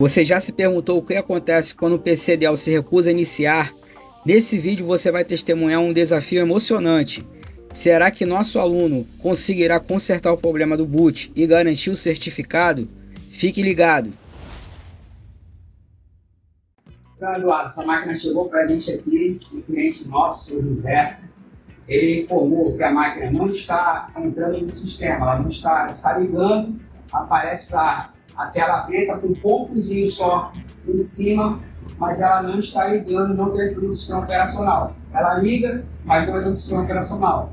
Você já se perguntou o que acontece quando o PC Dell se recusa a iniciar? Nesse vídeo você vai testemunhar um desafio emocionante. Será que nosso aluno conseguirá consertar o problema do boot e garantir o certificado? Fique ligado. Então, Eduardo, essa máquina chegou para a gente aqui, um cliente nosso, o José. Ele informou que a máquina não está entrando no sistema, ela não está ligando, aparece a tela preta com um pontozinho só em cima, mas ela não está ligando, não dentro do sistema operacional. Ela liga, mas não é do sistema operacional.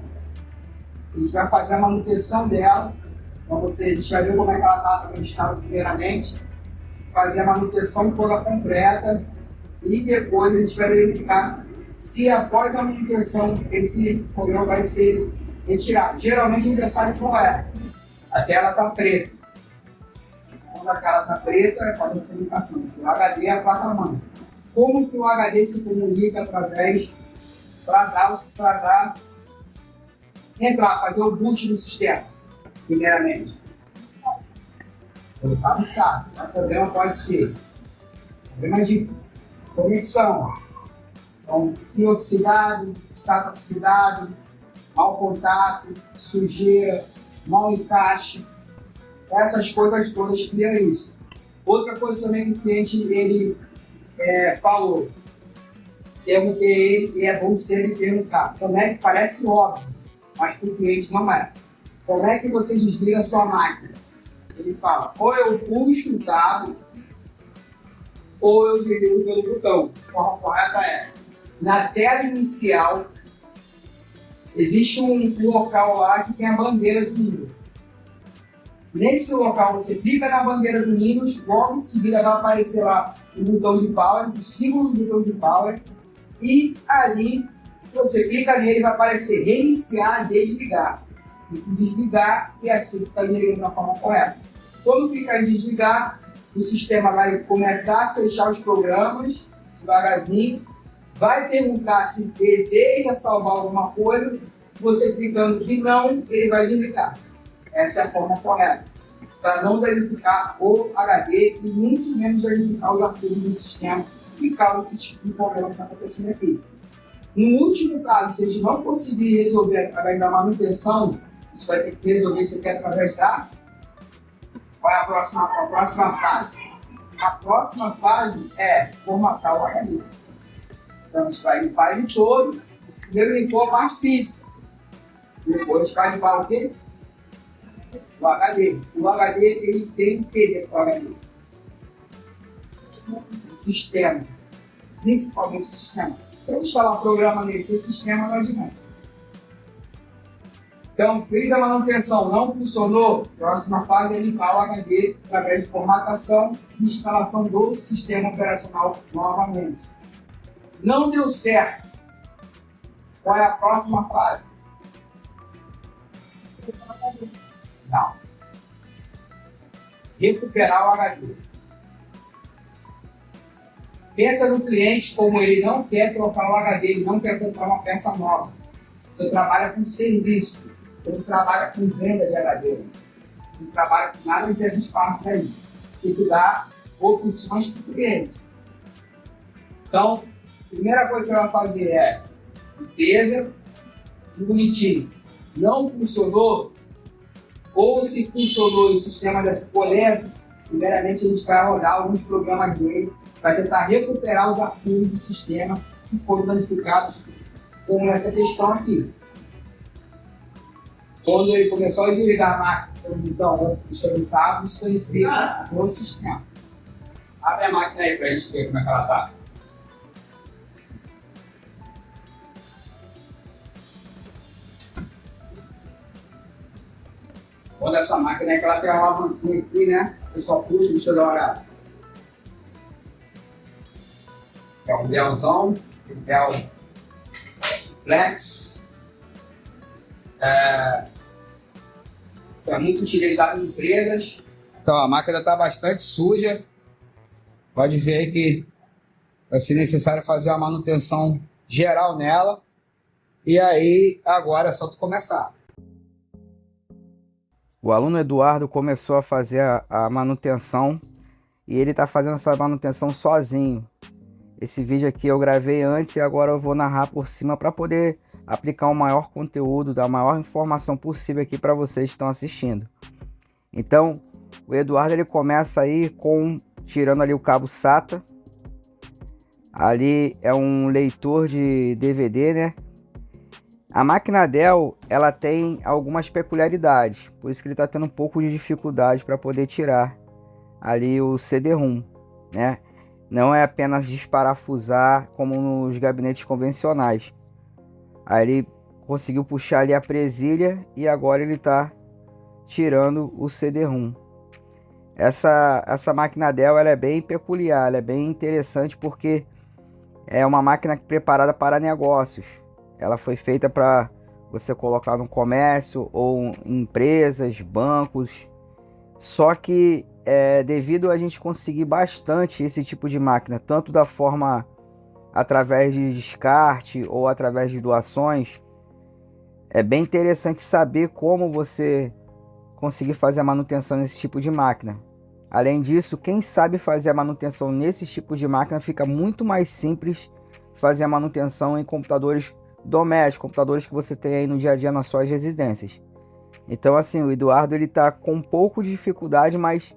A gente vai fazer a manutenção dela, então a gente vai ver como é que ela está no estado primeiramente, fazer a manutenção toda completa e depois a gente vai verificar se após a manutenção esse programa vai ser retirado. Geralmente a mensagem qual é? A tela está preta. Quando a tela está preta é para a comunicação. O HD é a placa-mãe. Como que o HD se comunica através para entrar, fazer o boot do sistema, primeiramente? O Fábio sabe, o problema pode ser problema de conexão, então, fio oxidado, saco oxidado, mau contato, sujeira, mau encaixe, essas coisas todas criam isso. Outra coisa também que o cliente ele, falou, perguntei ele e é bom sempre perguntar, como é que parece óbvio, mas para o cliente não é. Como é que você desliga a sua máquina? Ele fala, ou eu puxo o cabo, ou eu desligo pelo botão. A forma correta é, na tela inicial, existe um local lá que tem a bandeira do Windows. Nesse local, você clica na bandeira do Windows, logo em seguida vai aparecer lá o botão de power, o símbolo do botão de power, e ali você clica nele, vai aparecer reiniciar, desligar. Você clica em desligar e assim está desligando da forma correta. Quando clicar em desligar, o sistema vai começar a fechar os programas devagarzinho, vai perguntar se deseja salvar alguma coisa, você clicando que não, ele vai desligar. Essa é a forma correta, para não danificar o HD e muito menos danificar os arquivos do sistema que causa esse tipo de problema que está acontecendo aqui. No último caso, se a gente não conseguir resolver através da manutenção, a gente vai ter que resolver isso aqui através da... Qual é a próxima fase? A próxima fase é formatar o HD. Então a gente vai limpar ele todo. Primeiro limpou a parte física. Depois a gente vai limpar o quê? O HD. O HD ele tem que ter o HD. O sistema. Principalmente o sistema. Se eu instalar um programa nesse sistema, não adianta. Então, fiz a manutenção, não funcionou, próxima fase é limpar o HD através de formatação e instalação do sistema operacional novamente. Não deu certo. Qual é a próxima fase? Não. Recuperar o HD. Pensa no cliente como ele não quer trocar o HD, ele não quer comprar uma peça nova. Você trabalha com serviço, você não trabalha com venda de HD, não trabalha com nada dessas partes aí. Você tem que dar opções para o cliente. Então, a primeira coisa que você vai fazer é limpeza, bonitinho. Não funcionou, ou se funcionou e o sistema já ficou lento, primeiramente a gente vai rodar alguns programas dele para tentar recuperar os arquivos do sistema que foram danificados com essa questão aqui. Quando ele começou a desligar a máquina pelo botão puxando o cabo, isso foi feito no sistema. Abre a máquina aí para a gente ver como é que ela está. Quando essa máquina é que ela tem uma alavanquinha aqui, né? Você só puxa, deixa eu dar uma olhada. É um Dellzão, Dell Flex. Isso é muito utilizado em empresas. Então a máquina está bastante suja. Pode ver aí que vai ser necessário fazer uma manutenção geral nela. E aí agora é só tu começar. O aluno Eduardo começou a fazer a manutenção e ele está fazendo essa manutenção sozinho. Esse vídeo aqui eu gravei antes e agora eu vou narrar por cima para poder aplicar o maior conteúdo, dar a maior informação possível aqui para vocês que estão assistindo. Então, o Eduardo ele começa aí tirando ali o cabo SATA. Ali é um leitor de DVD, né? A máquina Dell, ela tem algumas peculiaridades, por isso que ele está tendo um pouco de dificuldade para poder tirar ali o CD-ROM, né? Não é apenas desparafusar como nos gabinetes convencionais. Aí ele conseguiu puxar ali a presilha e agora ele está tirando o CD-ROM. Essa máquina Dell ela é bem peculiar, ela é bem interessante porque é uma máquina preparada para negócios. Ela foi feita para você colocar no comércio ou em empresas, bancos. Só que devido a gente conseguir bastante esse tipo de máquina, tanto da forma através de descarte ou através de doações, é bem interessante saber como você conseguir fazer a manutenção nesse tipo de máquina. Além disso, quem sabe fazer a manutenção nesse tipo de máquina, fica muito mais simples fazer a manutenção em computadores domésticos, computadores que você tem aí no dia a dia nas suas residências. Então assim, o Eduardo ele tá com um pouco de dificuldade, mas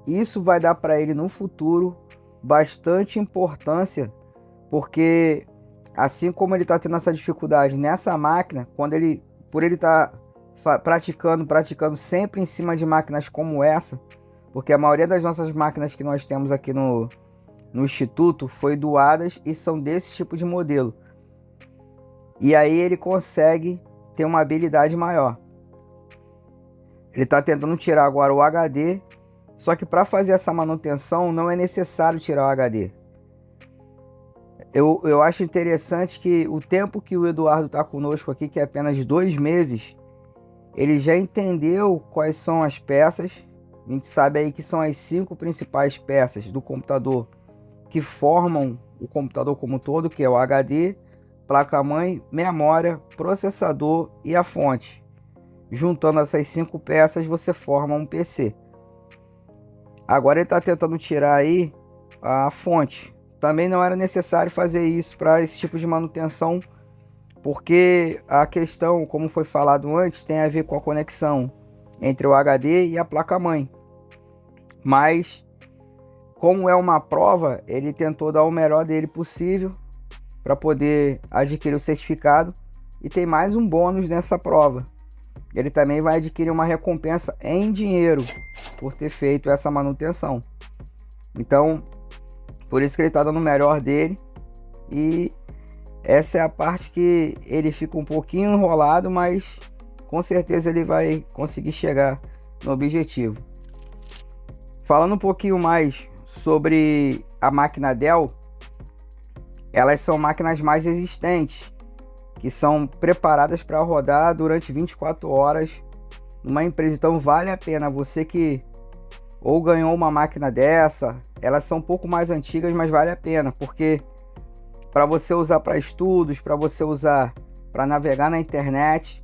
isso vai dar para ele no futuro bastante importância, porque assim como ele está tendo essa dificuldade nessa máquina, por ele estar praticando sempre em cima de máquinas como essa, porque a maioria das nossas máquinas que nós temos aqui no Instituto foi doadas e são desse tipo de modelo. E aí ele consegue ter uma habilidade maior. Ele está tentando tirar agora o HD, só que para fazer essa manutenção não é necessário tirar o HD. Eu acho interessante que o tempo que o Eduardo está conosco aqui, que é apenas 2 meses, ele já entendeu quais são as peças. A gente sabe aí que são as 5 principais peças do computador que formam o computador como um todo, que é o HD, placa-mãe, memória, processador e a fonte. Juntando essas 5 peças, você forma um PC. Agora ele está tentando tirar aí a fonte. Também não era necessário fazer isso para esse tipo de manutenção, porque a questão, como foi falado antes, tem a ver com a conexão entre o HD e a placa-mãe. Mas, como é uma prova, ele tentou dar o melhor dele possível para poder adquirir o certificado. E tem mais um bônus nessa prova. Ele também vai adquirir uma recompensa em dinheiro por ter feito essa manutenção. Então, por isso que ele está dando o melhor dele. E essa é a parte que ele fica um pouquinho enrolado, mas com certeza ele vai conseguir chegar no objetivo. Falando um pouquinho mais sobre a máquina Dell, elas são máquinas mais resistentes, que são preparadas para rodar durante 24 horas numa empresa. Então vale a pena, você que ou ganhou uma máquina dessa, elas são um pouco mais antigas, mas vale a pena, porque para você usar para estudos, para você usar para navegar na internet,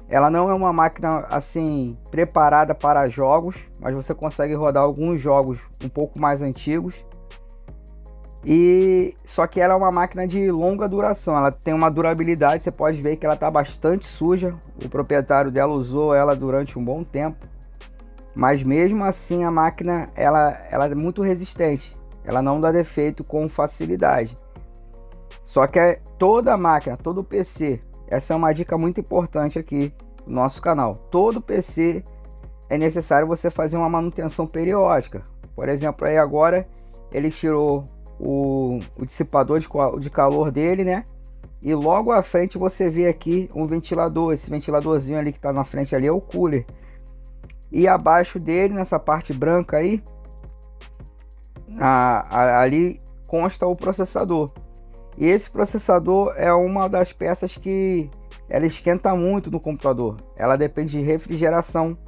ela não é uma máquina assim preparada para jogos, mas você consegue rodar alguns jogos um pouco mais antigos. E só que ela é uma máquina de longa duração, ela tem uma durabilidade, você pode ver que ela está bastante suja. O proprietário dela usou ela durante um bom tempo, mas mesmo assim a máquina ela é muito resistente, ela não dá defeito com facilidade. Só que toda máquina, todo PC, essa é uma dica muito importante aqui no nosso canal, todo PC é necessário você fazer uma manutenção periódica. Por exemplo, aí agora ele tirou o dissipador de calor dele, né? E logo à frente você vê aqui um ventilador. Esse ventiladorzinho ali que está na frente ali é o cooler. E abaixo dele, nessa parte branca aí, ali consta o processador. E esse processador é uma das peças que ela esquenta muito no computador. Ela depende de refrigeração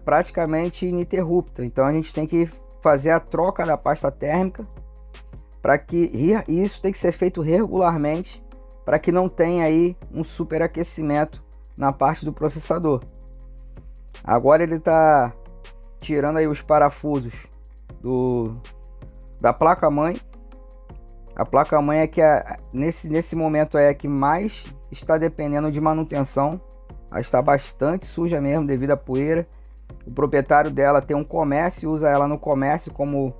praticamente ininterrupta. Então a gente tem que fazer a troca da pasta térmica para que isso tem que ser feito regularmente, para que não tenha aí um superaquecimento na parte do processador. Agora ele está tirando aí os parafusos da placa-mãe. A placa-mãe é que nesse momento é a que mais está dependendo de manutenção. Ela está bastante suja mesmo devido à poeira. O proprietário dela tem um comércio, usa ela no comércio como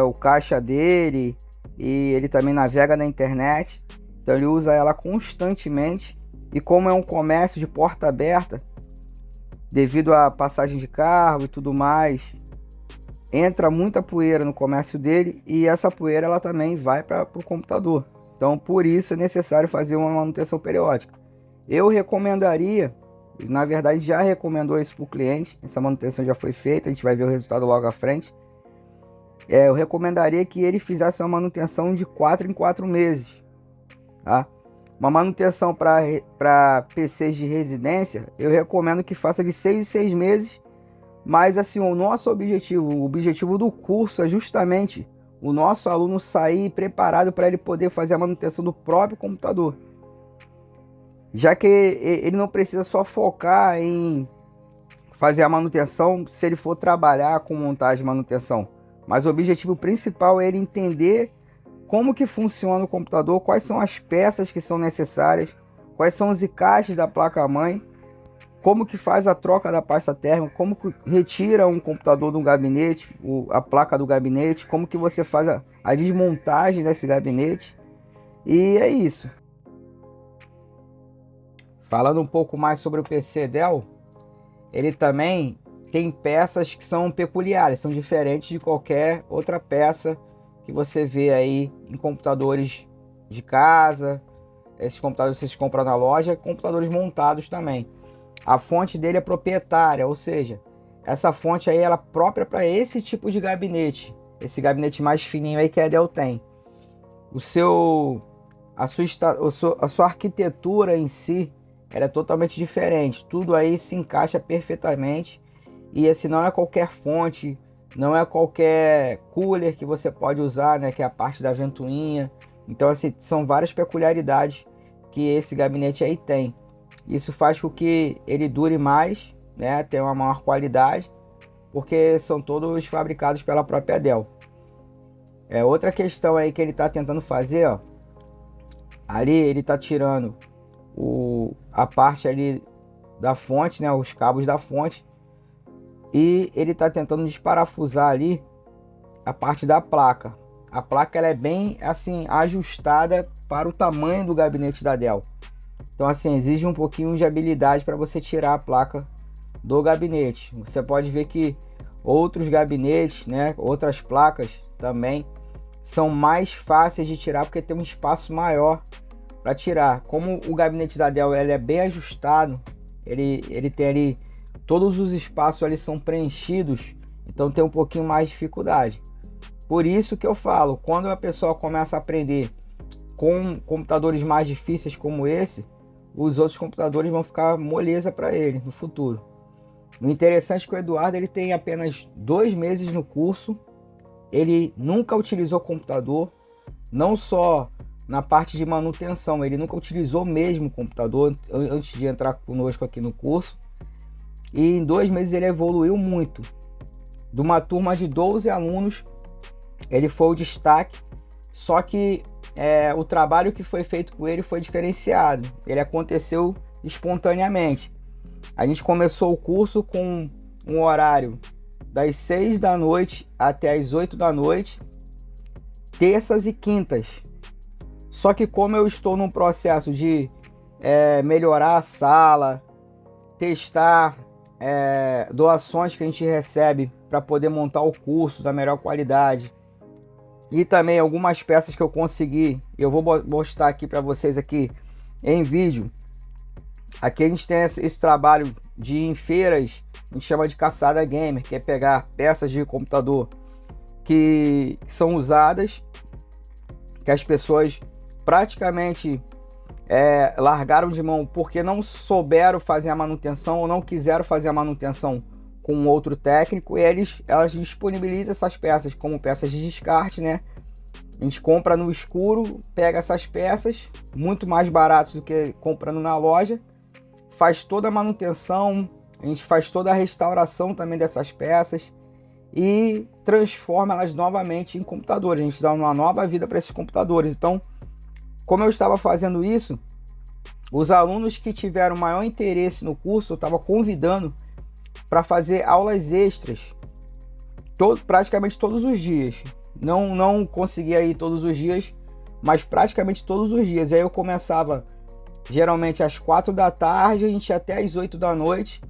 o caixa dele, e ele também navega na internet. Então ele usa ela constantemente, e como é um comércio de porta aberta, devido à passagem de carro e tudo mais, entra muita poeira no comércio dele, e essa poeira ela também vai para o computador. Então por isso é necessário fazer uma manutenção periódica. Eu recomendaria, na verdade já recomendou isso para o cliente, essa manutenção já foi feita, a gente vai ver o resultado logo à frente. Eu recomendaria que ele fizesse uma manutenção de 4 em 4 meses, tá? Uma manutenção para PCs de residência, eu recomendo que faça de 6 em 6 meses, mas assim, o nosso objetivo, o objetivo do curso é justamente o nosso aluno sair preparado para ele poder fazer a manutenção do próprio computador. Já que ele não precisa só focar em fazer a manutenção se ele for trabalhar com montagem e manutenção, mas o objetivo principal é ele entender como que funciona o computador, quais são as peças que são necessárias, quais são os encaixes da placa-mãe, como que faz a troca da pasta térmica, como que retira um computador do gabinete, a placa do gabinete, como que você faz a desmontagem desse gabinete. E é isso. Falando um pouco mais sobre o PC Dell, ele também tem peças que são peculiares, são diferentes de qualquer outra peça que você vê aí em computadores de casa. Esses computadores vocês compram na loja, computadores montados também. A fonte dele é proprietária, ou seja, essa fonte aí ela é própria para esse tipo de gabinete, esse gabinete mais fininho aí que a Dell tem. A sua arquitetura em si, ela é totalmente diferente, tudo aí se encaixa perfeitamente, e assim, não é qualquer fonte, não é qualquer cooler que você pode usar, né, que é a parte da ventoinha. Então assim, são várias peculiaridades que esse gabinete aí tem. Isso faz com que ele dure mais, né, tenha uma maior qualidade, porque são todos fabricados pela própria Dell. Outra questão aí que ele está tentando fazer, ó, ali ele está tirando a parte ali da fonte, né, os cabos da fonte, e ele está tentando desparafusar ali a parte da placa. A placa ela é bem assim ajustada para o tamanho do gabinete da Dell. Então assim, exige um pouquinho de habilidade para você tirar a placa do gabinete. Você pode ver que outros gabinetes, né, outras placas também são mais fáceis de tirar porque tem um espaço maior para tirar. Como o gabinete da Dell ele é bem ajustado, ele tem ali todos os espaços ali são preenchidos, então tem um pouquinho mais de dificuldade. Por isso que eu falo, quando a pessoa começa a aprender com computadores mais difíceis como esse, os outros computadores vão ficar moleza para ele no futuro. O interessante é que o Eduardo ele tem apenas 2 meses no curso, ele nunca utilizou computador, não só na parte de manutenção, ele nunca utilizou mesmo o computador antes de entrar conosco aqui no curso. E em 2 meses ele evoluiu muito. De uma turma de 12 alunos, ele foi o destaque, só que o trabalho que foi feito com ele foi diferenciado, ele aconteceu espontaneamente. A gente começou o curso com um horário das 6 da noite até as 8 da noite, terças e quintas. Só que como eu estou num processo de melhorar a sala, testar doações que a gente recebe para poder montar o curso da melhor qualidade, e também algumas peças que eu consegui, eu vou mostrar aqui para vocês aqui em vídeo. Aqui a gente tem esse trabalho de em feiras, a gente chama de caçada gamer, que é pegar peças de computador que são usadas, que as pessoas praticamente largaram de mão porque não souberam fazer a manutenção ou não quiseram fazer a manutenção com outro técnico, e elas disponibilizam essas peças como peças de descarte, né? A gente compra no escuro, pega essas peças, muito mais baratas do que comprando na loja, faz toda a manutenção, a gente faz toda a restauração também dessas peças, e transforma elas novamente em computadores. A gente dá uma nova vida para esses computadores. Então, como eu estava fazendo isso, os alunos que tiveram maior interesse no curso, eu estava convidando para fazer aulas extras, praticamente todos os dias. Não conseguia ir todos os dias, mas praticamente todos os dias. Aí eu começava geralmente às 4 da tarde, a gente ia até às 8 da noite.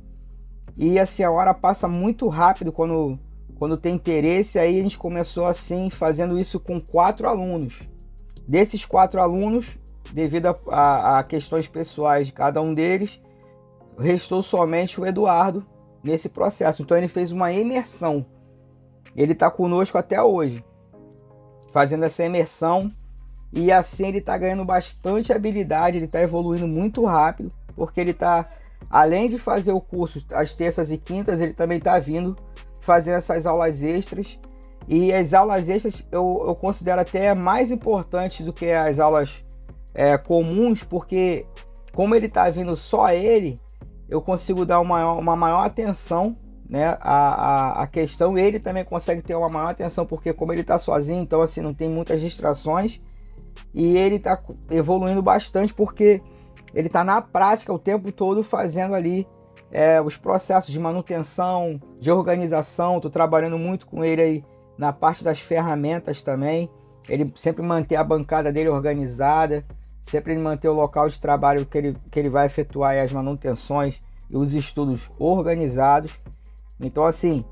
E assim, a hora passa muito rápido quando tem interesse. Aí a gente começou assim, fazendo isso com 4 alunos. Desses 4 alunos, devido a questões pessoais de cada um deles, restou somente o Eduardo nesse processo. Então ele fez uma imersão. Ele está conosco até hoje, fazendo essa imersão. E assim ele está ganhando bastante habilidade, ele está evoluindo muito rápido, porque ele está, além de fazer o curso às terças e quintas, ele também está vindo fazer essas aulas extras. E as aulas extras eu considero até mais importantes do que as aulas comuns, porque como ele está vindo só ele, eu consigo dar uma maior atenção, né, a questão. Ele também consegue ter uma maior atenção, porque como ele está sozinho, então assim, não tem muitas distrações. E ele está evoluindo bastante, porque ele está na prática o tempo todo fazendo ali os processos de manutenção, de organização. Estou trabalhando muito com ele aí na parte das ferramentas também. Ele sempre manter a bancada dele organizada, sempre ele manter o local de trabalho que ele vai efetuar as manutenções e os estudos organizados. Então assim,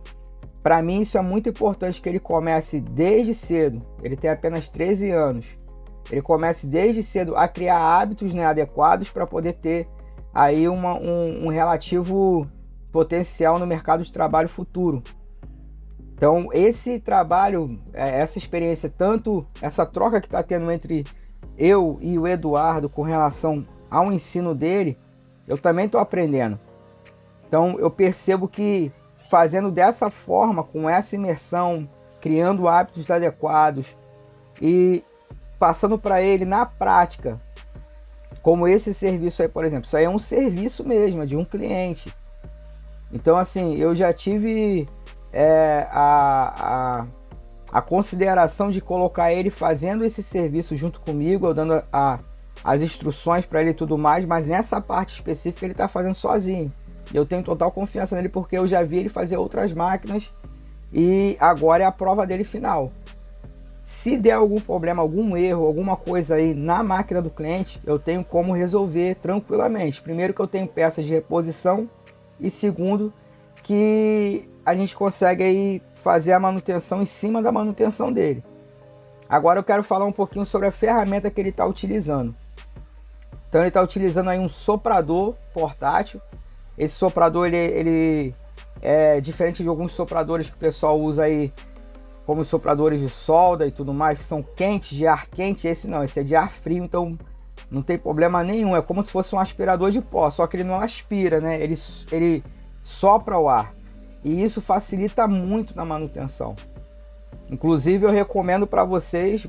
para mim isso é muito importante, que ele comece desde cedo. Ele tem apenas 13 anos. Ele comece desde cedo a criar hábitos, né, adequados para poder ter aí um relativo potencial no mercado de trabalho futuro. Então esse trabalho, essa experiência, tanto essa troca que está tendo entre eu e o Eduardo com relação ao ensino dele, eu também estou aprendendo. Então eu percebo que fazendo dessa forma, com essa imersão, criando hábitos adequados e passando para ele na prática, como esse serviço aí, por exemplo, isso aí é um serviço mesmo, é de um cliente. Então assim, eu já tive a consideração de colocar ele fazendo esse serviço junto comigo, eu dando as instruções para ele e tudo mais, mas nessa parte específica ele está fazendo sozinho. E eu tenho total confiança nele, porque eu já vi ele fazer outras máquinas e agora é a prova dele final. Se der algum problema, algum erro, alguma coisa aí na máquina do cliente, eu tenho como resolver tranquilamente. Primeiro, que eu tenho peças de reposição, e segundo, que a gente consegue aí fazer a manutenção em cima da manutenção dele. Agora eu quero falar um pouquinho sobre a ferramenta que ele está utilizando. Então ele está utilizando aí um soprador portátil. Esse soprador ele é diferente de alguns sopradores que o pessoal usa aí, como os sopradores de solda e tudo mais, que são quentes, de ar quente. Esse não, esse é de ar frio, então não tem problema nenhum. É como se fosse um aspirador de pó, só que ele não aspira, né? Ele sopra o ar. E isso facilita muito na manutenção. Inclusive eu recomendo para vocês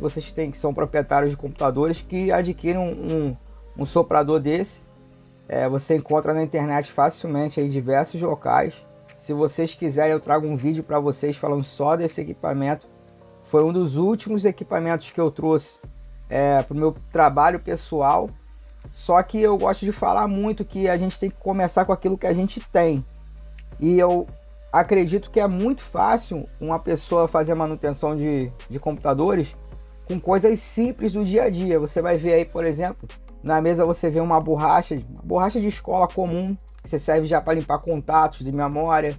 que são proprietários de computadores, que adquiram um soprador desse. Você encontra na internet facilmente em diversos locais. Se vocês quiserem, eu trago um vídeo para vocês falando só desse equipamento. Foi um dos últimos equipamentos que eu trouxe para o meu trabalho pessoal. Só que eu gosto de falar muito que a gente tem que começar com aquilo que a gente tem. E eu acredito que é muito fácil uma pessoa fazer a manutenção de computadores com coisas simples do dia a dia. Você vai ver aí, por exemplo, na mesa você vê uma borracha de escola comum, que serve já para limpar contatos de memória,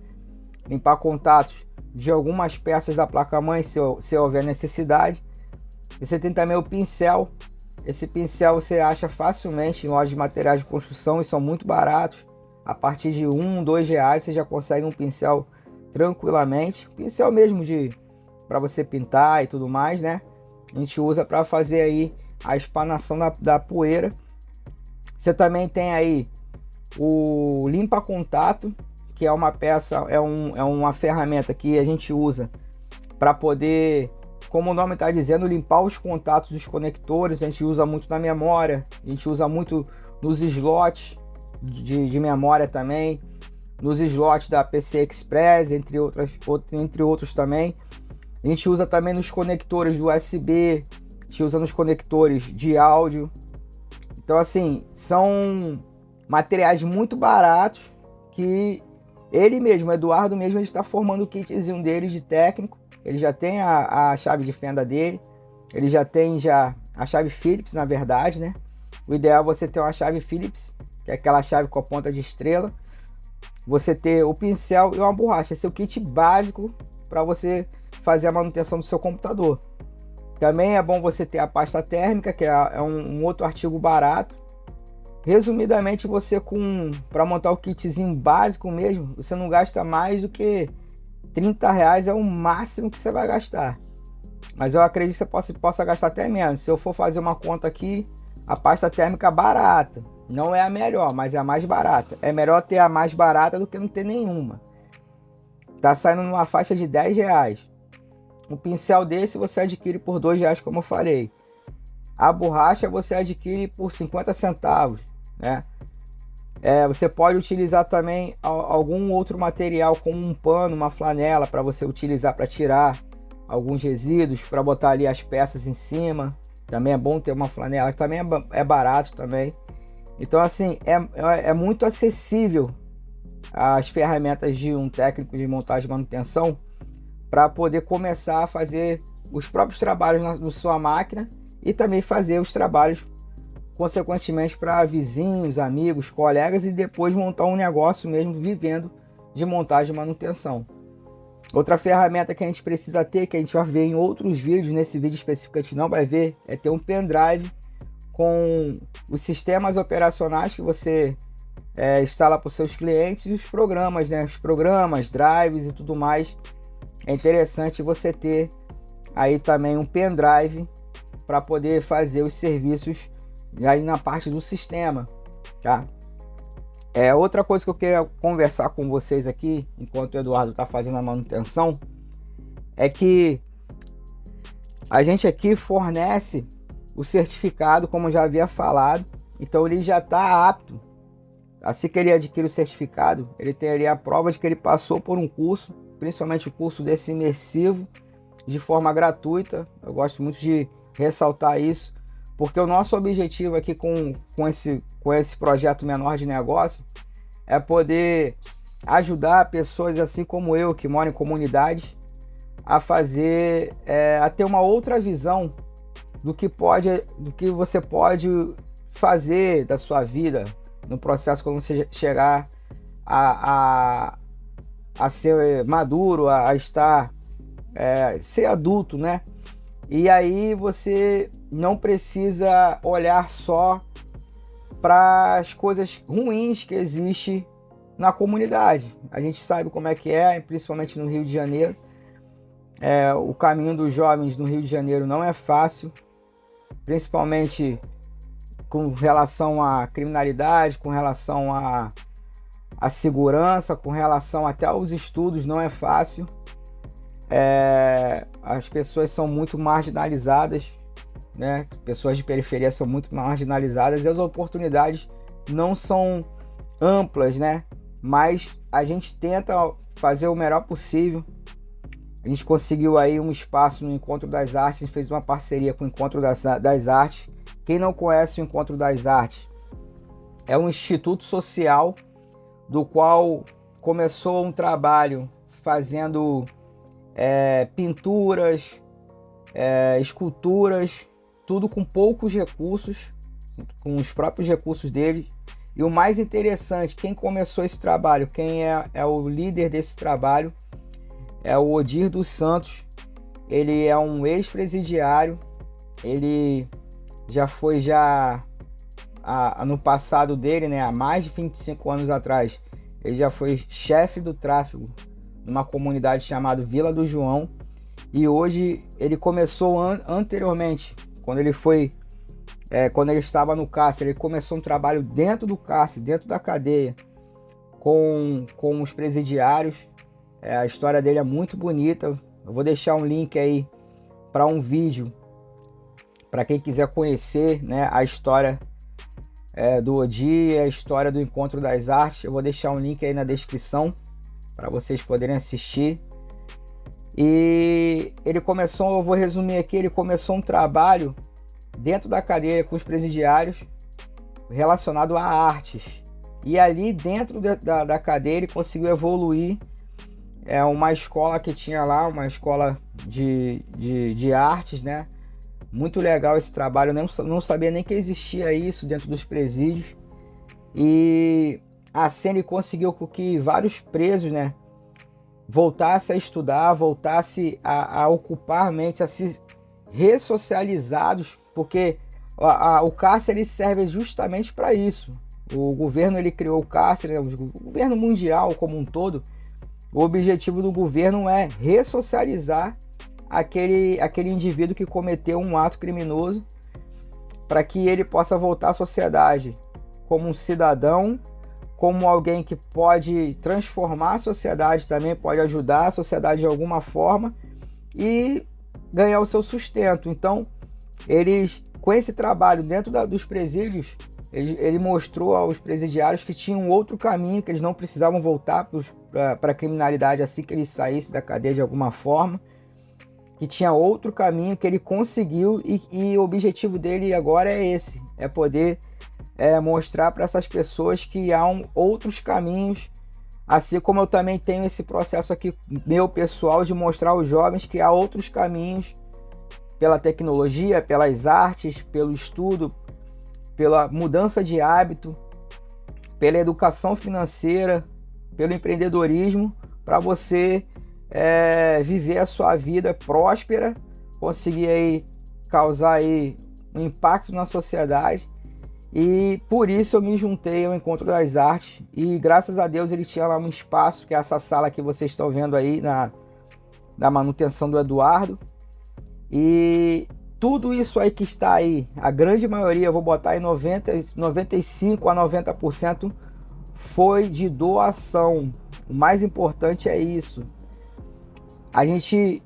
limpar contatos de algumas peças da placa-mãe, se houver necessidade. E você tem também o pincel. Esse pincel você acha facilmente em lojas de materiais de construção e são muito baratos. A partir de R$1, R$2 você já consegue um pincel tranquilamente. Pincel mesmo para você pintar e tudo mais, né? A gente usa para fazer aí a espanação da poeira. Você também tem aí o limpa-contato, que é uma peça, é uma ferramenta que a gente usa para poder, como o nome está dizendo, limpar os contatos dos conectores. A gente usa muito na memória, a gente usa muito nos slots de memória também. nos slots da PC Express, entre outros também. A gente usa também nos conectores do USB, a gente usa nos conectores de áudio. Então assim, são materiais muito baratos que ele mesmo, o Eduardo mesmo, ele está formando o kitzinho dele de técnico. Ele já tem a chave de fenda dele, ele já tem a chave Phillips, na verdade, né? O ideal é você ter uma chave Phillips, que é aquela chave com a ponta de estrela. Você ter o pincel e uma borracha. Esse é o kit básico para você fazer a manutenção do seu computador. Também é bom você ter a pasta térmica, que é um outro artigo barato. Resumidamente, você para montar o kitzinho básico mesmo, você não gasta mais do que R$30, é o máximo que você vai gastar. Mas eu acredito que você possa gastar até menos. Se eu for fazer uma conta aqui, a pasta térmica barata, não é a melhor, mas é a mais barata. É melhor ter a mais barata do que não ter nenhuma. Tá saindo numa faixa de R$10. Um pincel desse você adquire por R$2, como eu falei. A borracha você adquire por 50 centavos, né? Você pode utilizar também algum outro material, como um pano, uma flanela, para você utilizar para tirar alguns resíduos, para botar ali as peças em cima. Também é bom ter uma flanela, que também é barato também. Então assim, é muito acessível as ferramentas de um técnico de montagem e manutenção para poder começar a fazer os próprios trabalhos na sua máquina e também fazer os trabalhos consequentemente para vizinhos, amigos, colegas e depois montar um negócio mesmo vivendo de montagem e manutenção. Outra ferramenta que a gente precisa ter, que a gente vai ver em outros vídeos, nesse vídeo específico a gente não vai ver, é ter um pendrive com os sistemas operacionais que você instala para os seus clientes e os programas, né? Os programas, drives e tudo mais. É interessante você ter aí também um pendrive para poder fazer os serviços aí na parte do sistema, tá? Outra coisa que eu queria conversar com vocês aqui, enquanto o Eduardo está fazendo a manutenção, é que a gente aqui fornece o certificado, como eu já havia falado, então ele já está apto. Assim que ele adquire o certificado, ele teria a prova de que ele passou por um curso, principalmente o curso desse imersivo, de forma gratuita. Eu gosto muito de ressaltar isso, porque o nosso objetivo aqui com esse projeto menor de negócio é poder ajudar pessoas assim como eu, que moram em comunidades, a fazer, a ter uma outra visão do que você pode fazer da sua vida no processo quando você chegar a ser maduro, a estar ser adulto, né? E aí você não precisa olhar só para as coisas ruins que existem na comunidade. A gente sabe como é que é, principalmente no Rio de Janeiro. O caminho dos jovens no Rio de Janeiro não é fácil, principalmente com relação à criminalidade, com relação à segurança, com relação até aos estudos, não é fácil. As pessoas são muito marginalizadas, né? Pessoas de periferia são muito marginalizadas e as oportunidades não são amplas, né? Mas a gente tenta fazer o melhor possível. A gente conseguiu aí um espaço no Encontro das Artes, a gente fez uma parceria com o Encontro das Artes. Quem não conhece o Encontro das Artes, é um instituto social do qual começou um trabalho fazendo pinturas, esculturas, tudo com poucos recursos, com os próprios recursos dele. E o mais interessante, quem começou esse trabalho, quem é o líder desse trabalho, é o Odir dos Santos. Ele é um ex-presidiário, ele já foi no passado dele, né, há mais de 25 anos atrás, ele já foi chefe do tráfego numa comunidade chamada Vila do João, e hoje ele começou anteriormente, quando ele estava no cárcere, ele começou um trabalho dentro do cárcere, dentro da cadeia, com os presidiários. A história dele é muito bonita. Eu vou deixar um link aí para um vídeo para quem quiser conhecer, né, a história do Odi, a história do Encontro das Artes. Eu vou deixar um link aí na descrição para vocês poderem assistir. E ele começou, eu vou resumir aqui, ele começou um trabalho dentro da cadeia com os presidiários relacionado a artes. E ali dentro da cadeia ele conseguiu evoluir uma escola que tinha lá, uma escola de artes, né? Muito legal esse trabalho, eu não sabia nem que existia isso dentro dos presídios. E assim ele conseguiu que vários presos, né, voltassem a estudar, voltassem a ocupar a mente, a se ressocializados, porque o cárcere ele serve justamente para isso. O governo ele criou o cárcere, né, o governo mundial como um todo. O objetivo do governo é ressocializar aquele indivíduo que cometeu um ato criminoso, para que ele possa voltar à sociedade como um cidadão, como alguém que pode transformar a sociedade também, pode ajudar a sociedade de alguma forma e ganhar o seu sustento. Então, eles, com esse trabalho dentro dos presídios, ele mostrou aos presidiários que tinha um outro caminho, que eles não precisavam voltar para a criminalidade assim que eles saíssem da cadeia de alguma forma, que tinha outro caminho que ele conseguiu, e o objetivo dele agora é esse, é poder mostrar para essas pessoas que há outros caminhos, assim como eu também tenho esse processo aqui meu pessoal de mostrar aos jovens que há outros caminhos pela tecnologia, pelas artes, pelo estudo, pela mudança de hábito, pela educação financeira, pelo empreendedorismo, para você viver a sua vida próspera, conseguir aí causar aí um impacto na sociedade. E por isso eu me juntei ao Encontro das Artes, e graças a Deus ele tinha lá um espaço, que é essa sala que vocês estão vendo aí na manutenção do Eduardo. E tudo isso aí que está aí, a grande maioria, eu vou botar em 95 a 90%, foi de doação. O mais importante é isso. A gente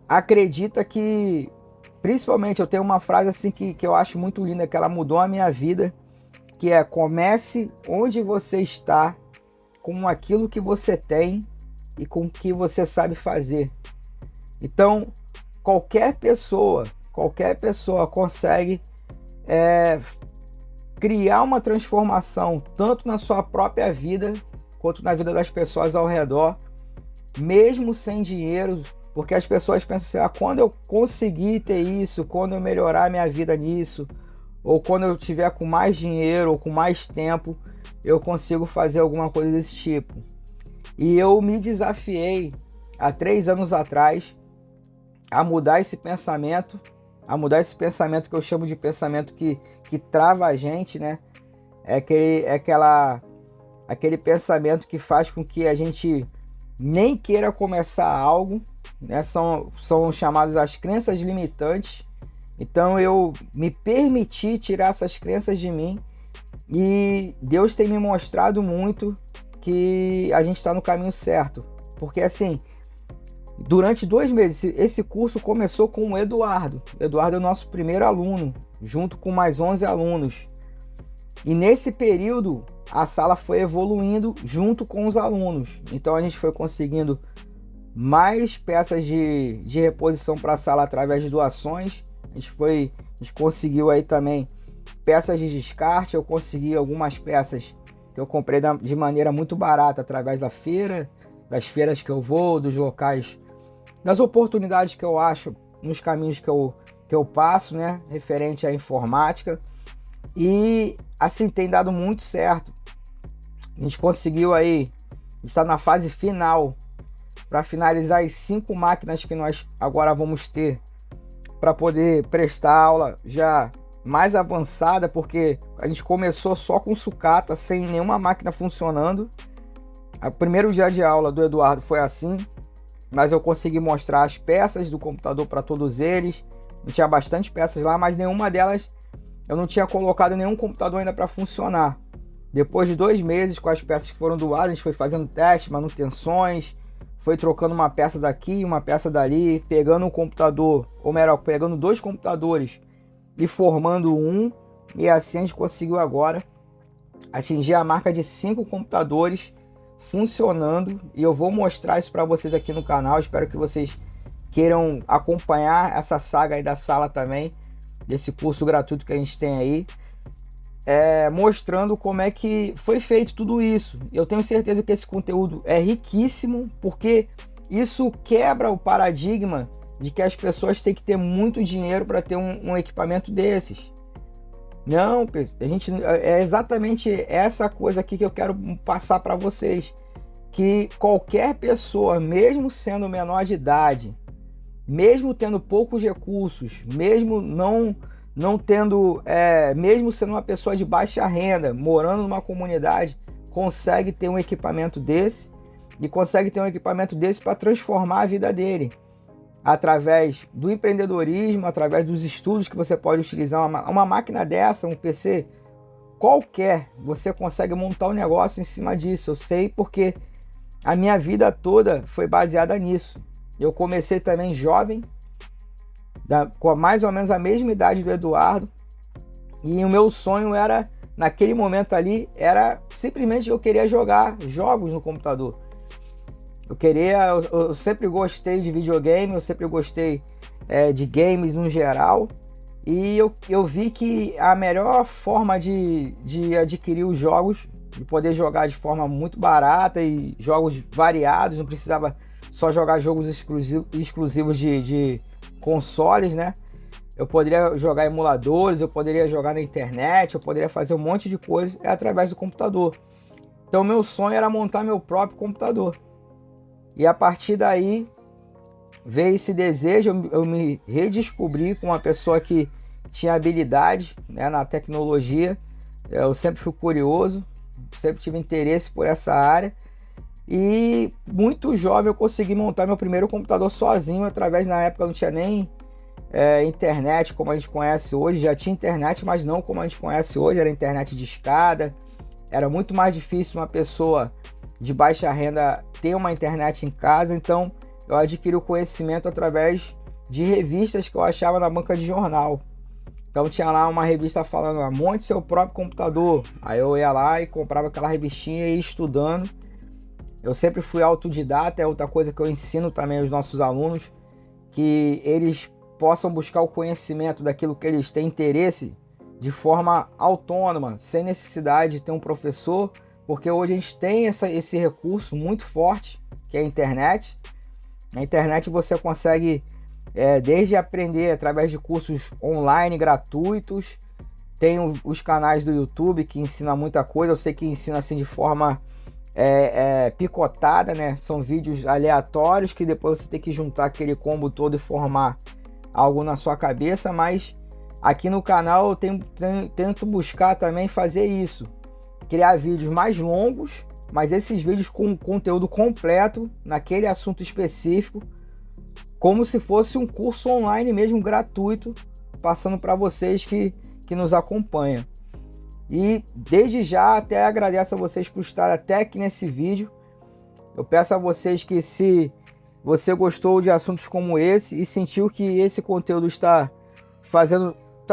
acredita que, principalmente, eu tenho uma frase assim que eu acho muito linda, que ela mudou a minha vida, que é: comece onde você está, com aquilo que você tem e com o que você sabe fazer. Então, qualquer pessoa consegue criar uma transformação, tanto na sua própria vida, quanto na vida das pessoas ao redor, mesmo sem dinheiro, porque as pessoas pensam assim: quando eu conseguir ter isso, quando eu melhorar minha vida nisso, ou quando eu tiver com mais dinheiro ou com mais tempo, eu consigo fazer alguma coisa desse tipo. E eu me desafiei há 3 anos atrás a mudar esse pensamento, que eu chamo de pensamento que trava a gente, né? Aquele pensamento que faz com que a gente nem queira começar algo, né? São chamadas as crenças limitantes. Então eu me permiti tirar essas crenças de mim, e Deus tem me mostrado muito que a gente está no caminho certo. Porque assim, durante 2 meses, esse curso começou com o Eduardo. O Eduardo é o nosso primeiro aluno, junto com mais 11 alunos. E nesse período, a sala foi evoluindo junto com os alunos. Então a gente foi conseguindo mais peças de reposição para a sala através de doações. A gente conseguiu aí também peças de descarte. Eu consegui algumas peças que eu comprei de maneira muito barata através das feiras que eu vou, dos locais, das oportunidades que eu acho nos caminhos que eu passo, né, referente à informática. E assim tem dado muito certo. A gente conseguiu aí, está na fase final para finalizar as 5 máquinas que nós agora vamos ter para poder prestar aula já mais avançada, porque a gente começou só com sucata, sem nenhuma máquina funcionando. O primeiro dia de aula do Eduardo foi assim, mas eu consegui mostrar as peças do computador para todos eles. Eu tinha bastante peças lá, mas nenhuma delas eu não tinha colocado nenhum computador ainda para funcionar. Depois de 2 meses com as peças que foram doadas, a gente foi fazendo testes, manutenções, foi trocando uma peça daqui, uma peça dali, pegando um computador, ou melhor, pegando 2 computadores e formando um, e assim a gente conseguiu agora atingir a marca de 5 computadores funcionando, e eu vou mostrar isso para vocês aqui no canal. Espero que vocês queiram acompanhar essa saga aí da sala também, desse curso gratuito que a gente tem aí, mostrando como é que foi feito tudo isso. Eu tenho certeza que esse conteúdo é riquíssimo, porque isso quebra o paradigma de que as pessoas têm que ter muito dinheiro para ter um equipamento desses. Não, a gente, é exatamente essa coisa aqui que eu quero passar para vocês, que qualquer pessoa, mesmo sendo menor de idade, mesmo tendo poucos recursos, mesmo não tendo, mesmo sendo uma pessoa de baixa renda, morando numa comunidade, consegue ter um equipamento desse, e consegue ter um equipamento desse para transformar a vida dele, através do empreendedorismo, através dos estudos que você pode utilizar. Uma máquina dessa, um PC qualquer, você consegue montar um negócio em cima disso. Eu sei, porque a minha vida toda foi baseada nisso. Eu comecei também jovem, com mais ou menos a mesma idade do Eduardo, e o meu sonho era, naquele momento ali, era simplesmente eu queria jogar jogos no computador. Eu sempre gostei de videogame, eu sempre gostei de games no geral, e eu vi que a melhor forma de adquirir os jogos, de poder jogar de forma muito barata e jogos variados, não precisava só jogar jogos exclusivos de consoles, né? Eu poderia jogar emuladores, eu poderia jogar na internet, eu poderia fazer um monte de coisa através do computador. Então meu sonho era montar meu próprio computador. E a partir daí veio esse desejo, eu me redescobri com uma pessoa que tinha habilidade, né, na tecnologia. Eu sempre fui curioso, sempre tive interesse por essa área. E muito jovem eu consegui montar meu primeiro computador sozinho, na época não tinha nem internet como a gente conhece hoje. Já tinha internet, mas não como a gente conhece hoje, era internet de escada. Era muito mais difícil uma pessoa de baixa renda ter uma internet em casa, então eu adquiri o conhecimento através de revistas que eu achava na banca de jornal. Então tinha lá uma revista falando, monte seu próprio computador. Aí eu ia lá e comprava aquela revistinha e ia estudando. Eu sempre fui autodidata, é outra coisa que eu ensino também aos nossos alunos, que eles possam buscar o conhecimento daquilo que eles têm interesse de forma autônoma, sem necessidade de ter um professor, porque hoje a gente tem esse recurso muito forte, que é a internet. Na internet você consegue desde aprender através de cursos online gratuitos, tem os canais do YouTube que ensinam muita coisa. Eu sei que ensina assim de forma picotada, né? São vídeos aleatórios que depois você tem que juntar aquele combo todo e formar algo na sua cabeça, mas aqui no canal eu tento buscar também fazer isso, criar vídeos mais longos, mas esses vídeos com conteúdo completo naquele assunto específico, como se fosse um curso online mesmo, gratuito, passando para vocês que nos acompanham. E desde já até agradeço a vocês por estar até aqui nesse vídeo. Eu peço a vocês que, se você gostou de assuntos como esse e sentiu que esse conteúdo está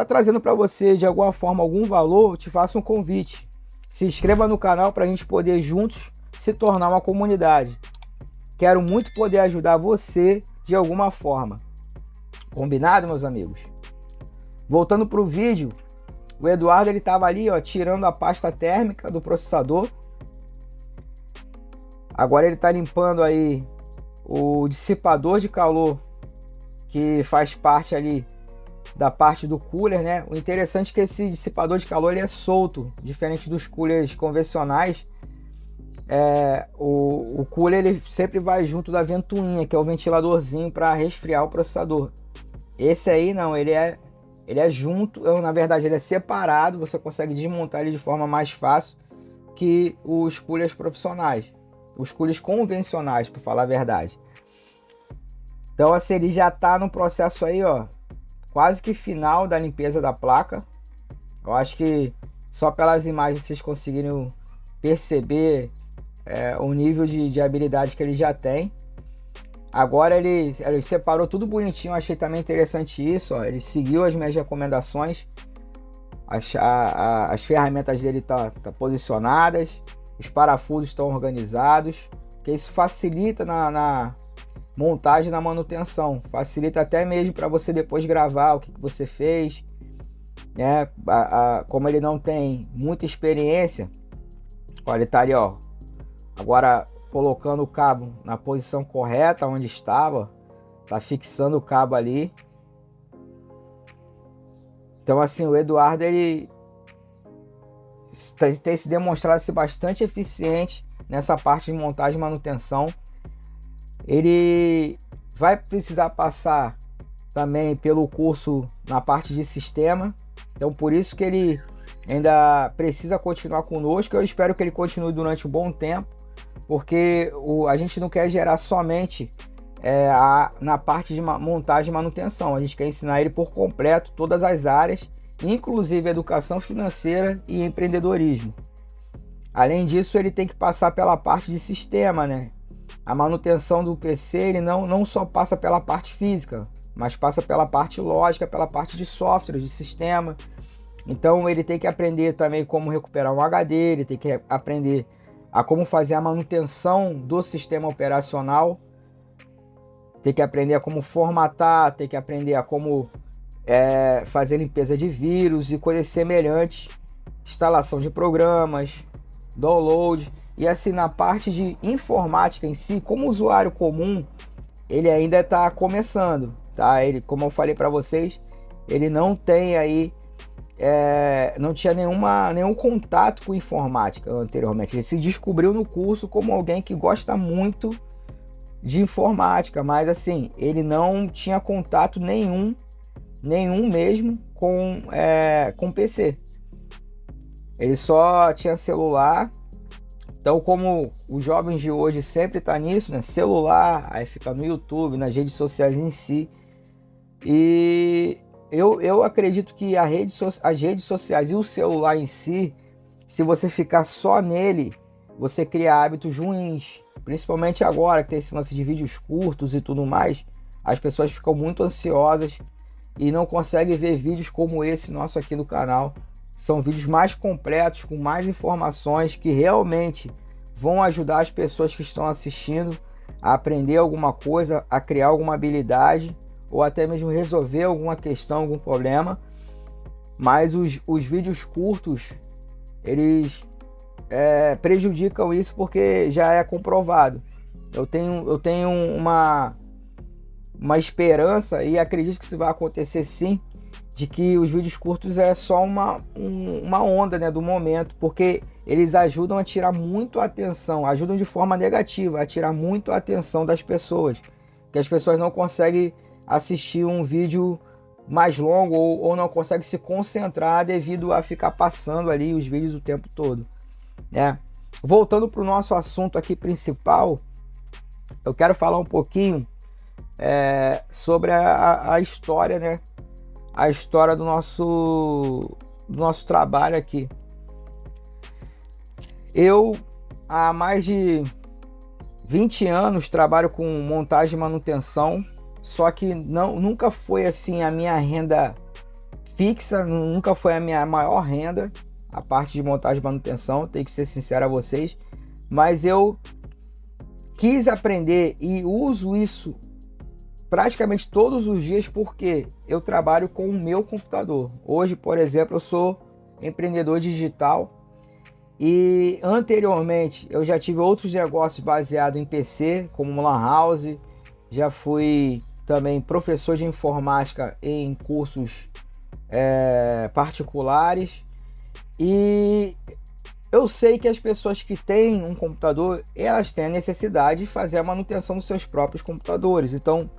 trazendo para você de alguma forma algum valor, eu te faço um convite. Se inscreva no canal para a gente poder juntos se tornar uma comunidade. Quero muito poder ajudar você de alguma forma. Combinado, meus amigos? Voltando para o vídeo, o Eduardo estava ali, tirando a pasta térmica do processador. Agora ele está limpando aí o dissipador de calor, que faz parte ali da parte do cooler, né? O interessante é que esse dissipador de calor ele é solto, diferente dos coolers convencionais. O cooler ele sempre vai junto da ventoinha, que é o ventiladorzinho para resfriar o processador. Esse aí não, ele é junto, na verdade ele é separado, você consegue desmontar ele de forma mais fácil que os coolers profissionais, os coolers convencionais, para falar a verdade. Então assim, ele já está no processo aí, quase que final da limpeza da placa. Eu acho que só pelas imagens vocês conseguiram perceber o nível de habilidade que ele já tem. Agora ele separou tudo bonitinho, achei também interessante isso, ele seguiu as minhas recomendações. as ferramentas dele tá posicionadas, os parafusos estão organizados, que isso facilita na montagem, na manutenção, facilita até mesmo para você depois gravar o que você fez, né? Como ele não tem muita experiência, olha, ele tá ali, ó, agora colocando o cabo na posição correta onde estava, tá fixando o cabo ali. Então, assim, o Eduardo, ele tem se demonstrado ser bastante eficiente nessa parte de montagem e manutenção. Ele vai precisar passar também pelo curso na parte de sistema. Então, por isso que ele ainda precisa continuar conosco. Eu espero que ele continue durante um bom tempo, porque a gente não quer gerar somente na parte de montagem e manutenção. A gente quer ensinar ele por completo todas as áreas, inclusive educação financeira e empreendedorismo. Além disso, ele tem que passar pela parte de sistema, né? A manutenção do PC, ele não só passa pela parte física, mas passa pela parte lógica, pela parte de software, de sistema. Então ele tem que aprender também como recuperar um HD, ele tem que aprender a como fazer a manutenção do sistema operacional, tem que aprender a como formatar, tem que aprender a como fazer limpeza de vírus e coisas semelhantes, instalação de programas, download. E assim, na parte de informática em si, como usuário comum, ele ainda está começando, tá? Ele, como eu falei para vocês, ele não tem aí, não tinha nenhum contato com informática anteriormente. Ele se descobriu no curso como alguém que gosta muito de informática, mas assim, ele não tinha contato nenhum mesmo com PC. Ele só tinha celular. Então, como os jovens de hoje sempre tá nisso, né? Celular, aí fica no YouTube, nas redes sociais em si. E eu acredito que as redes sociais e o celular em si, se você ficar só nele, você cria hábitos ruins. Principalmente agora que tem esse lance de vídeos curtos e tudo mais, as pessoas ficam muito ansiosas e não conseguem ver vídeos como esse nosso aqui no canal. São vídeos mais completos, com mais informações, que realmente vão ajudar as pessoas que estão assistindo a aprender alguma coisa, a criar alguma habilidade ou até mesmo resolver alguma questão, algum problema. Mas os vídeos curtos, eles prejudicam isso porque já é comprovado. Eu tenho uma esperança, e acredito que isso vai acontecer sim, de que os vídeos curtos é só uma onda, né, do momento, porque eles ajudam a tirar muito a atenção, ajudam de forma negativa a tirar muito a atenção das pessoas, que as pessoas não conseguem assistir um vídeo mais longo ou não conseguem se concentrar devido a ficar passando ali os vídeos o tempo todo, né? Voltando para o nosso assunto aqui principal, eu quero falar um pouquinho sobre a história, né? A história do nosso trabalho aqui. Eu, há mais de 20 anos, trabalho com montagem e manutenção, só que nunca foi assim a minha renda fixa, nunca foi a minha maior renda, a parte de montagem e manutenção, tenho que ser sincero a vocês, mas eu quis aprender e uso isso praticamente todos os dias, porque eu trabalho com o meu computador. Hoje, por exemplo, eu sou empreendedor digital e anteriormente eu já tive outros negócios baseados em PC, como uma lan house, já fui também professor de informática em cursos particulares, e eu sei que as pessoas que têm um computador, elas têm a necessidade de fazer a manutenção dos seus próprios computadores. Então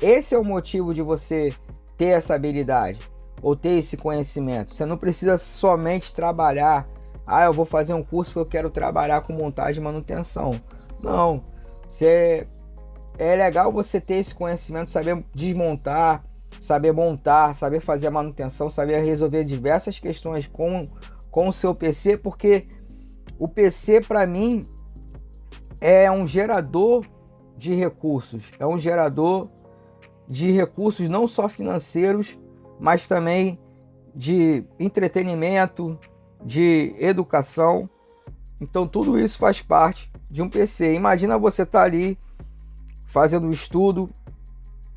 esse é o motivo de você ter essa habilidade ou ter esse conhecimento. Você não precisa somente trabalhar, eu vou fazer um curso porque eu quero trabalhar com montagem e manutenção. Não, é legal você ter esse conhecimento, saber desmontar, saber montar, saber fazer a manutenção, saber resolver diversas questões com o seu PC, porque o PC, para mim, é um gerador de recursos, é um gerador de recursos não só financeiros, mas também de entretenimento, de educação. Então tudo isso faz parte de um PC. Imagina você estar ali fazendo um estudo,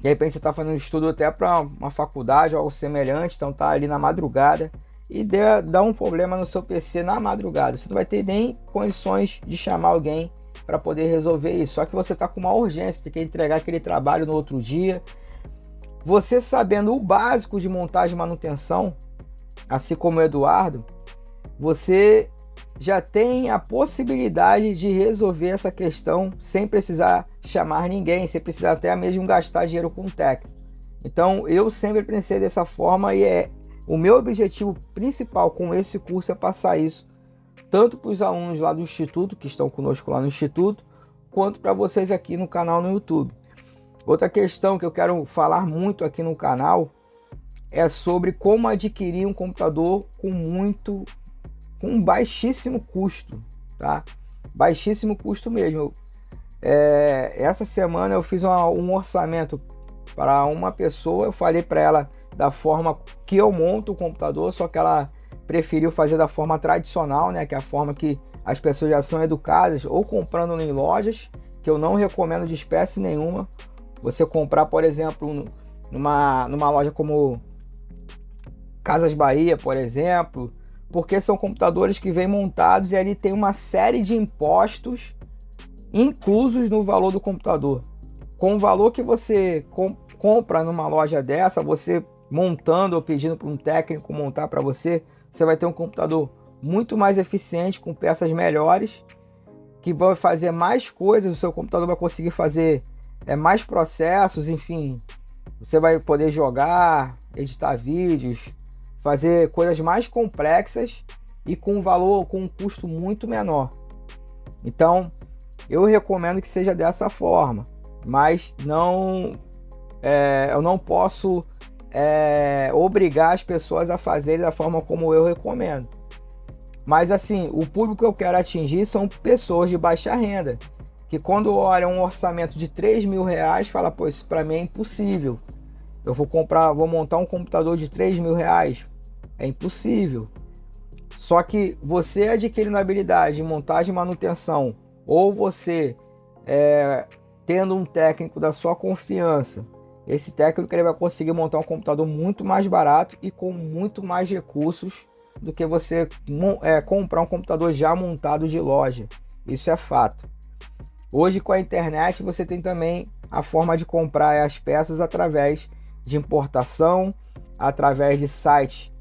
de repente você está fazendo um estudo até para uma faculdade ou algo semelhante, então está ali na madrugada e dá um problema no seu PC na madrugada. Você não vai ter nem condições de chamar alguém para poder resolver isso. Só que você está com uma urgência, tem que entregar aquele trabalho no outro dia. Você sabendo o básico de montagem e manutenção, assim como o Eduardo, você já tem a possibilidade de resolver essa questão sem precisar chamar ninguém, sem precisar até mesmo gastar dinheiro com técnico. Então eu sempre pensei dessa forma e o meu objetivo principal com esse curso é passar isso tanto para os alunos lá do Instituto, que estão conosco lá no Instituto, quanto para vocês aqui no canal no YouTube. Outra questão que eu quero falar muito aqui no canal é sobre como adquirir um computador com baixíssimo custo, tá? Baixíssimo custo mesmo. Essa semana eu fiz um orçamento para uma pessoa, eu falei para ela da forma que eu monto o computador, só que ela preferiu fazer da forma tradicional, né? Que é a forma que as pessoas já são educadas, ou comprando em lojas, que eu não recomendo de espécie nenhuma. Você comprar, por exemplo, numa loja como Casas Bahia, por exemplo, porque são computadores que vêm montados e ali tem uma série de impostos inclusos no valor do computador. Com o valor que você compra numa loja dessa, você montando ou pedindo para um técnico montar para você, você vai ter um computador muito mais eficiente, com peças melhores, que vai fazer mais coisas, o seu computador vai conseguir fazer mais processos, enfim, você vai poder jogar, editar vídeos, fazer coisas mais complexas e com um custo muito menor. Então, eu recomendo que seja dessa forma, mas eu não posso obrigar as pessoas a fazerem da forma como eu recomendo. Mas assim, o público que eu quero atingir são pessoas de baixa renda, que quando olham um orçamento de R$3.000, fala, pô, isso para mim é impossível. Eu vou montar um computador de R$3.000, é impossível. Só que você adquirindo a habilidade de montagem e manutenção, ou você tendo um técnico da sua confiança, esse técnico ele vai conseguir montar um computador muito mais barato e com muito mais recursos do que você comprar um computador já montado de loja. Isso é fato. Hoje com a internet você tem também a forma de comprar as peças através de importação, através de sites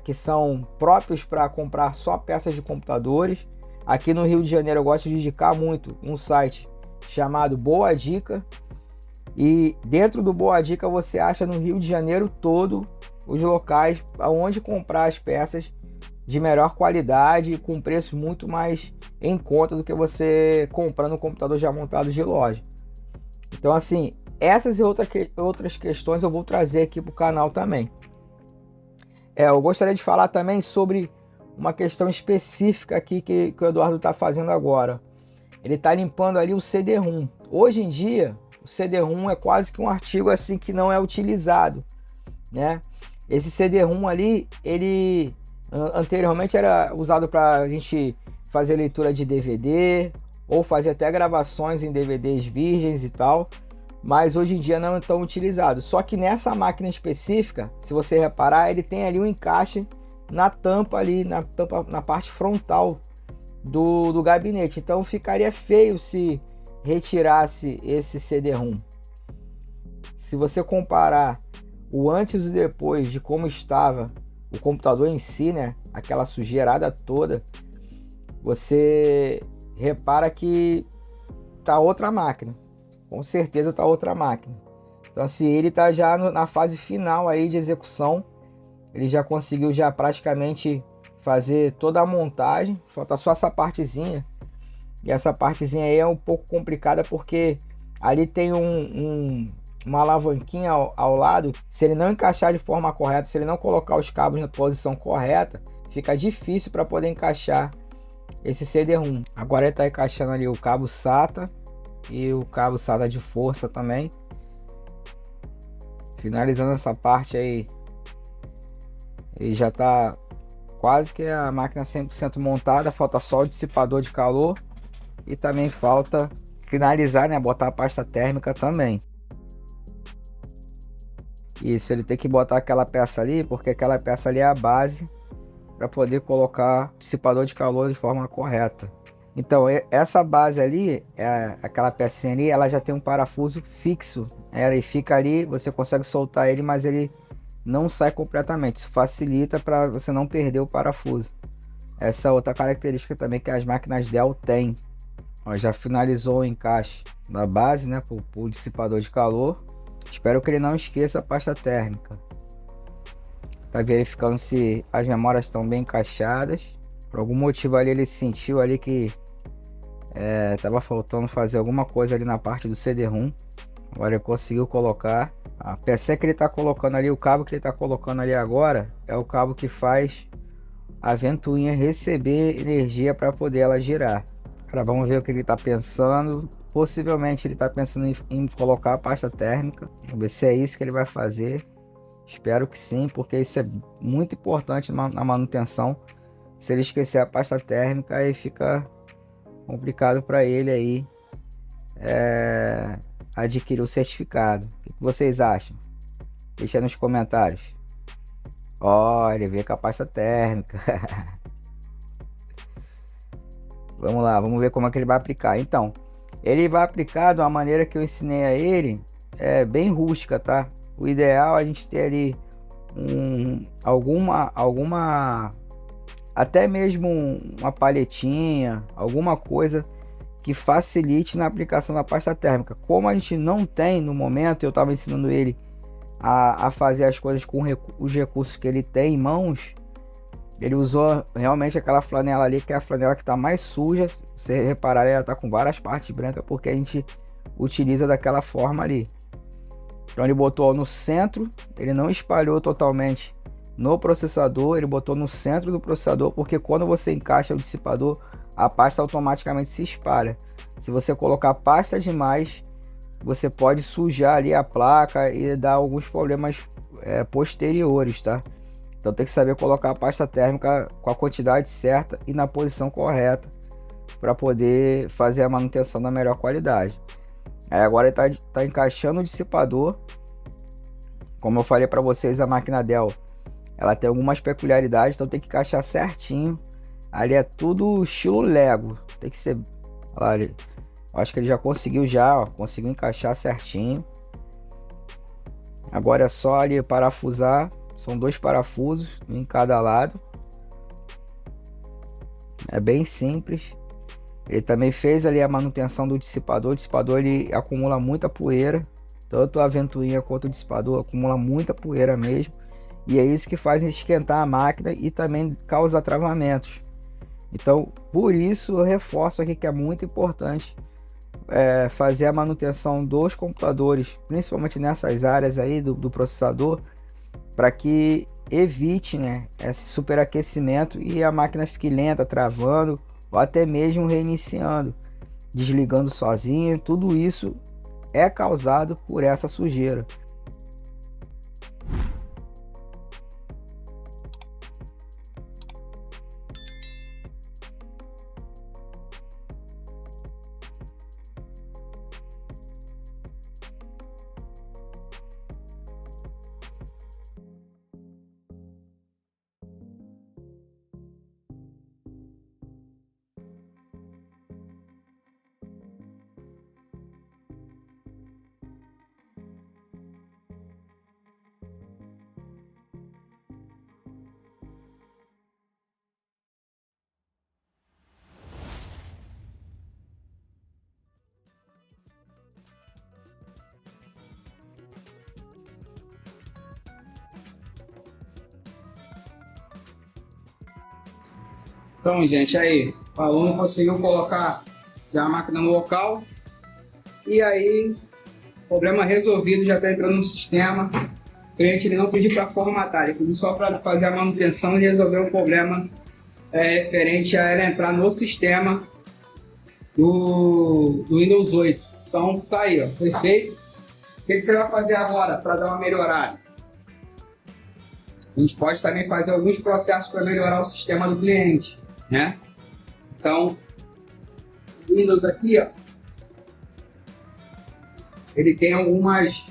que são próprios para comprar só peças de computadores. Aqui no Rio de Janeiro eu gosto de indicar muito um site chamado Boa Dica. E dentro do Boa Dica você acha no Rio de Janeiro todo os locais onde comprar as peças de melhor qualidade e com preço muito mais em conta do que você comprando um computador já montado de loja. Então assim, essas e outras questões eu vou trazer aqui para o canal também. Eu gostaria de falar também sobre uma questão específica aqui que o Eduardo está fazendo agora. Ele está limpando ali o CD-ROM. Hoje em dia, o CD-ROM é quase que um artigo assim que não é utilizado, né? Esse CD-ROM ali, ele anteriormente era usado para a gente fazer leitura de DVD ou fazer até gravações em DVDs virgens e tal, mas hoje em dia não é tão utilizado. Só que nessa máquina específica, se você reparar, ele tem ali um encaixe na tampa ali, na parte frontal do gabinete. Então ficaria feio se retirasse esse CD-ROM. Se você comparar o antes e depois de como estava o computador em si, né, aquela sujeirada toda, você repara que tá outra máquina. Com certeza tá outra máquina. Então assim, ele tá já na fase final aí de execução. Ele já conseguiu já praticamente fazer toda a montagem. Falta só essa partezinha. E essa partezinha aí é um pouco complicada porque ali tem uma alavanquinha ao lado. Se ele não encaixar de forma correta, se ele não colocar os cabos na posição correta, fica difícil para poder encaixar esse CD-ROM. Agora ele está encaixando ali o cabo SATA e o cabo SATA de força também. Finalizando essa parte aí Ele já está quase que a máquina 100% montada, falta só o dissipador de calor e também falta finalizar, né, botar a pasta térmica também. Isso, ele tem que botar aquela peça ali, porque aquela peça ali é a base para poder colocar o dissipador de calor de forma correta. Então essa base ali, aquela pecinha ali, ela já tem um parafuso fixo. Ele fica ali, você consegue soltar ele, mas ele não sai completamente. Isso facilita para você não perder o parafuso. Essa outra característica também que as máquinas Dell têm. Ó, já finalizou o encaixe da base, né, para o dissipador de calor. Espero que ele não esqueça a pasta térmica. Tá verificando se as memórias estão bem encaixadas. Por algum motivo ali ele sentiu ali que tava faltando fazer alguma coisa ali na parte do CD-ROM. Agora ele conseguiu colocar. A PC que ele está colocando ali, o cabo que ele está colocando ali agora, é o cabo que faz a ventoinha receber energia para poder ela girar. Agora vamos ver o que ele está pensando. Possivelmente ele está pensando em colocar a pasta térmica. Vamos ver se é isso que ele vai fazer. Espero que sim, porque isso é muito importante na manutenção. Se ele esquecer a pasta térmica, aí fica complicado para ele aí adquirir o certificado. O que vocês acham? Deixa aí nos comentários. Ó, ele veio com a pasta térmica. Vamos lá, vamos ver como é que ele vai aplicar. Então, ele vai aplicar de uma maneira que eu ensinei a ele, bem rústica, tá? O ideal é a gente ter ali alguma até mesmo uma palhetinha, alguma coisa que facilite na aplicação da pasta térmica. Como a gente não tem no momento, eu estava ensinando ele a fazer as coisas com os recursos que ele tem em mãos. Ele usou realmente aquela flanela ali, que é a flanela que está mais suja. Se você reparar, ela está com várias partes brancas, porque a gente utiliza daquela forma ali. Então ele botou no centro, ele não espalhou totalmente no processador, ele botou no centro do processador, porque quando você encaixa o dissipador, a pasta automaticamente se espalha. Se você colocar pasta demais, você pode sujar ali a placa e dar alguns problemas posteriores, tá? Então tem que saber colocar a pasta térmica com a quantidade certa e na posição correta para poder fazer a manutenção da melhor qualidade. Aí agora ele tá encaixando o dissipador. Como eu falei para vocês, a máquina Dell ela tem algumas peculiaridades, então tem que encaixar certinho. Ali é tudo estilo Lego, tem que ser. Olha lá, ali. Acho que ele já conseguiu conseguiu encaixar certinho. Agora é só ali parafusar. São 2 parafusos em cada lado. É bem simples. Ele também fez ali a manutenção do dissipador. O dissipador ele acumula muita poeira. Tanto a ventoinha quanto o dissipador acumula muita poeira mesmo. E é isso que faz esquentar a máquina e também causa travamentos. Então, por isso eu reforço aqui que é muito importante fazer a manutenção dos computadores, principalmente nessas áreas aí do processador, para que evite, né, esse superaquecimento e a máquina fique lenta, travando ou até mesmo reiniciando, desligando sozinha. Tudo isso é causado por essa sujeira. Então, gente, aí, o aluno conseguiu colocar já a máquina no local. E aí, problema resolvido, já está entrando no sistema. O cliente ele não pediu para formatar, ele pediu só para fazer a manutenção e resolver o problema referente a ela entrar no sistema do Windows 8. Então, tá aí, ó, perfeito. O que você vai fazer agora para dar uma melhorada? A gente pode também fazer alguns processos para melhorar o sistema do cliente, né? Então, Windows aqui, ó, ele tem algumas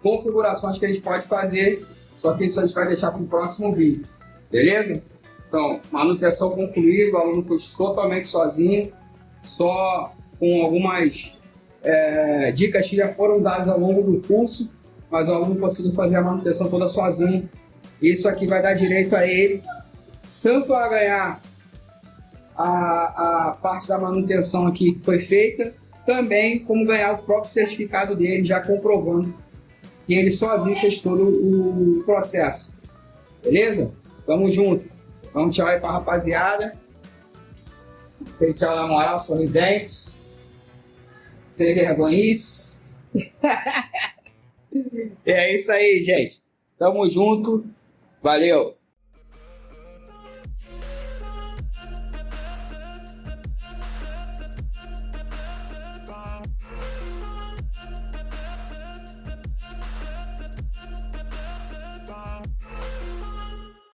configurações que a gente pode fazer, só que isso a gente vai deixar para o próximo vídeo, beleza? Então, manutenção concluída, o aluno foi totalmente sozinho, só com algumas dicas que já foram dadas ao longo do curso, mas o aluno conseguiu fazer a manutenção toda sozinho. Isso aqui vai dar direito a ele, tanto a ganhar a parte da manutenção aqui que foi feita, também como ganhar o próprio certificado dele, já comprovando que ele sozinho fez todo o processo. Beleza? Tamo junto. Dá um tchau aí pra rapaziada. Aquele tchau na moral, sorridente. Sem vergonhice. É isso aí, gente. Tamo junto. Valeu.